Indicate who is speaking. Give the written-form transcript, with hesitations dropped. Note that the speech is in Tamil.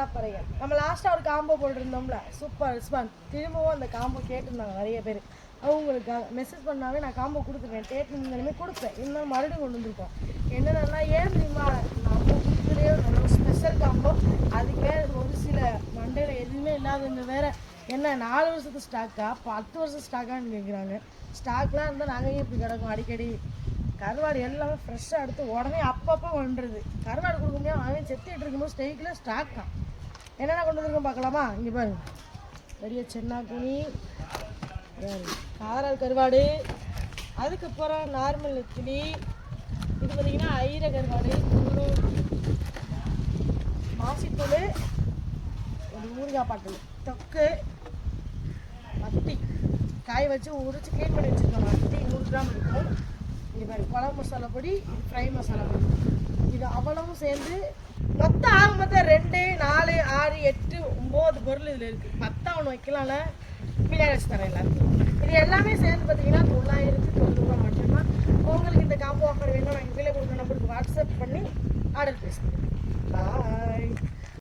Speaker 1: தலைப்பறைகள். நம்ம லாஸ்ட்டாக ஒரு காம்போ போட்டிருந்தோம்ல, சூப்பர் ரெஸ்பான்ஸ். திரும்பவும் அந்த காம்போ கேட்டிருந்தாங்க நிறைய பேர். அவங்களுக்காக மெசேஜ் பண்ணாவே நான் காம்போ கொடுத்துருவேன், கேட்டுருந்தாலுமே கொடுப்பேன். இன்னும் மறுபடியும் கொண்டு வந்திருக்கோம். என்னென்னா ஏன் தெரியுமா, நம்ம கொடுத்துலேயே நல்ல ஸ்பெஷல் காம்போ. அதுக்கே ஒரு சில மண்டையில் எதுவுமே இல்லாதவங்க வேறு என்ன 4 வருஷத்துக்கு ஸ்டாக்கா 10 வருஷம் ஸ்டாக்கான்னு கேட்குறாங்க. ஸ்டாக்லாம் இருந்தால் நாங்கள் இப்படி கிடக்கும் அடிக்கடி. கருவாடு எல்லாமே ஃப்ரெஷ்ஷாக எடுத்து உடனே அப்பப்போ கொண்டுறது. கருவாடு கொடுக்க முடியாது, அவன் செத்துக்கிட்டு இருக்கும்போது ஸ்டேக்கில் ஸ்டாக் தான். என்னென்ன கொண்டு வந்துருக்கோம் பார்க்கலாமா? இங்கே பாருங்க, பெரிய சென்னாக்குனி, காரால் கருவாடு, அதுக்கப்புறம் நார்மல் நெத்திலி, இது பார்த்திங்கன்னா ஐர கருவாடு, மாசித்தூள், ஒரு ஊறுகாய் பாட்டில், தொக்கு, மத்தி காய வச்சு உரிச்சு க்ளீன் பண்ணி வச்சுருக்கோம். மத்தி 100 கிராம் இருக்கும். இங்கே பாரு, குழம்பு மசாலா பொடி, இது ஃப்ரை மசாலா பொடி, இது அவ்வளவும் சேர்ந்து மொத்தம் ஆக மொத்தம் 2, 4, 6, 8, 9 பொருள் இதில் இருக்குது. 10 ஒன்று வைக்கலாம்ல, பின்னாடி வச்சு தரேன் எல்லாருக்கும். இது எல்லாமே சேர்ந்து பார்த்தீங்கன்னா 990 ரூபா மட்டும்தான். உங்களுக்கு இந்த காம்போ ஆஃபர் வேணும், நான் கீழே கொடுக்குற நம்பருக்கு வாட்ஸ்அப் பண்ணி ஆர்டர் பேசுகிறேன்.